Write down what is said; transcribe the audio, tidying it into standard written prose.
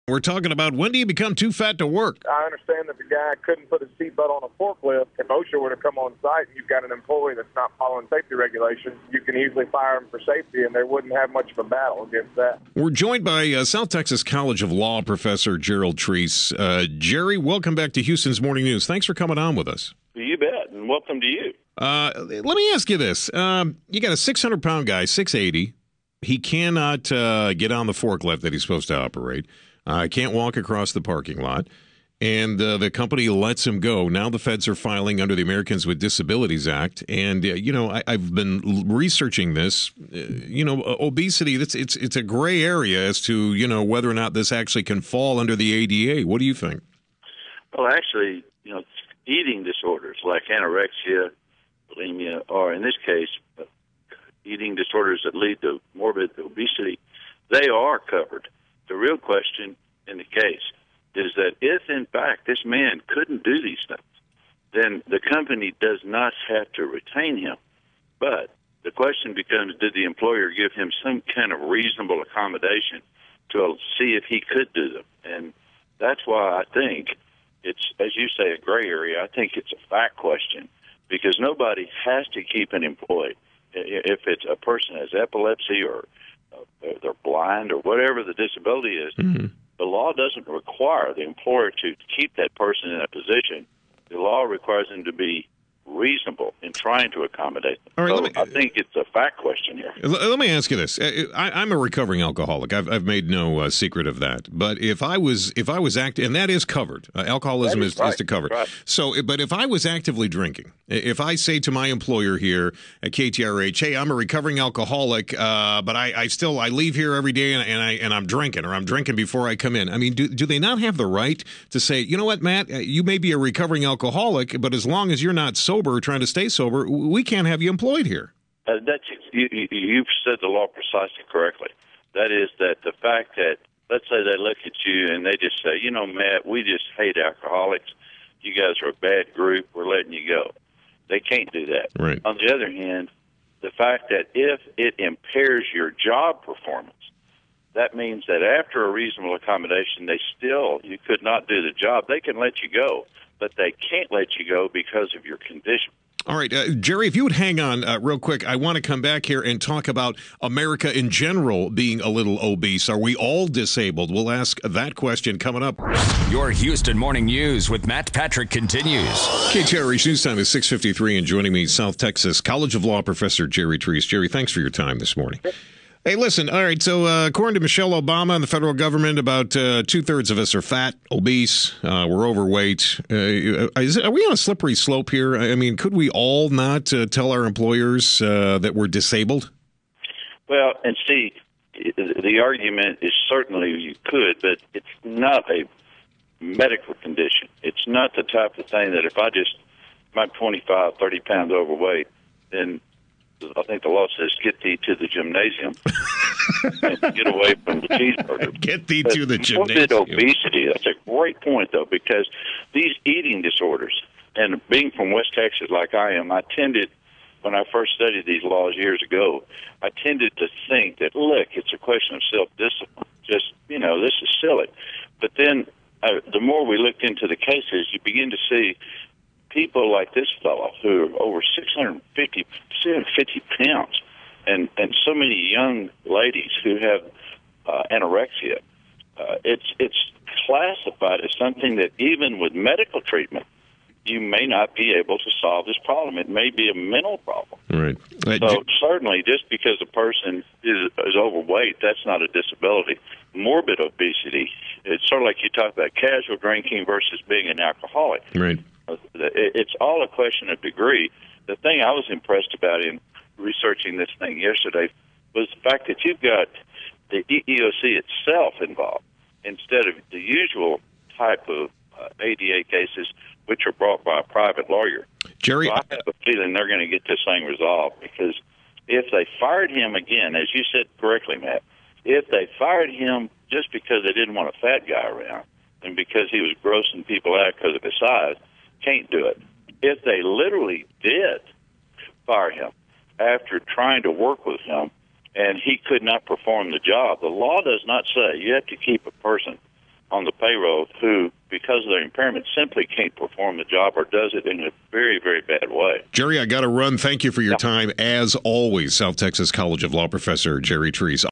We're talking about when do you become too fat to work? I understand that the guy couldn't put his seatbelt on a forklift. If OSHA were to come on site and you've got an employee that's not following safety regulations, you can easily fire him for safety, and they wouldn't have much of a battle against that. We're joined by South Texas College of Law professor Gerald Treece. Jerry, welcome back to Houston's Morning News. Thanks for coming on with us. You bet, and welcome to you. Let me ask you this. You got a 600-pound guy, 680. He cannot get on the forklift that he's supposed to operate. Can't walk across the parking lot, and the company lets him go. Now the feds are filing under the Americans with Disabilities Act, and I've been researching this. Obesity. It's a gray area as to whether or not this actually can fall under the ADA. What do you think? Well, actually, eating disorders like anorexia, bulimia, or in this case, eating disorders that lead to morbid obesity, they are covered. The real question in the case is that if, in fact, this man couldn't do these things, then the company does not have to retain him. But the question becomes, did the employer give him some kind of reasonable accommodation to see if he could do them? And that's why I think it's, as you say, a gray area. I think it's a fact question because nobody has to keep an employee. If it's a person has epilepsy or they're blind or whatever the disability is, the law doesn't require the employer to keep that person in a position. The law requires them to be reasonable in trying to accommodate them. All right, I think it's a fact question here. Let me ask you this. I'm a recovering alcoholic. I've made no secret of that. But if I was active, and that is covered. Alcoholism is covered. Right. So, but if I was actively drinking, if I say to my employer here at KTRH, hey, I'm a recovering alcoholic, but I leave here every day and I'm drinking, or I'm drinking before I come in. I mean, do they not have the right to say, you know what, Matt, you may be a recovering alcoholic, but as long as you're not sober, trying to stay sober, we can't have you employed here? You've said the law precisely correctly. That is that the fact that, let's say they look at you and they just say, Matt, we just hate alcoholics. You guys are a bad group. We're letting you go. They can't do that. Right. On the other hand, the fact that if it impairs your job performance, that means that after a reasonable accommodation, you could not do the job. They can let you go, but they can't let you go because of your condition. All right, Jerry, if you would hang on real quick, I want to come back here and talk about America in general being a little obese. Are we all disabled? We'll ask that question coming up. Your Houston Morning News with Matt Patrick continues. KTRH News Time is 6:53, and joining me, South Texas College of Law professor Jerry Treece. Jerry, thanks for your time this morning. Hey, listen, all right, so according to Michelle Obama and the federal government, about two-thirds of us are fat, obese, we're overweight. Are we on a slippery slope here? I mean, could we all not tell our employers that we're disabled? Well, and see, the argument is certainly you could, but it's not a medical condition. It's not the type of thing that if I'm 25, 30 pounds overweight, then I think the law says get thee to the gymnasium and get away from the cheeseburger. Get thee to the gymnasium. Morbid obesity, that's a great point, though, because these eating disorders, and being from West Texas like I am, I tended, when I first studied these laws years ago, I tended to think that, look, it's a question of self-discipline. Just, this is silly. But then the more we looked into the cases, you begin to see people like this fellow who are over 650 pounds, and so many young ladies who have anorexia. It's classified as something that even with medical treatment, you may not be able to solve this problem. It may be a mental problem. Right. So certainly, just because a person is overweight, that's not a disability. Morbid obesity, it's sort of like you talk about casual drinking versus being an alcoholic. Right. It's all a question of degree. The thing I was impressed about in researching this thing yesterday was the fact that you've got the EEOC itself involved instead of the usual type of ADA cases, which are brought by a private lawyer. Jerry, so I have a feeling they're going to get this thing resolved because if they fired him again, as you said correctly, Matt, if they fired him just because they didn't want a fat guy around and because he was grossing people out because of his size, can't do it. If they literally did fire him after trying to work with him and he could not perform the job, the law does not say you have to keep a person on the payroll who, because of their impairment, simply can't perform the job or does it in a very, very bad way. Jerry, I got to run. Thank you for your time. As always, South Texas College of Law professor Jerry Treece.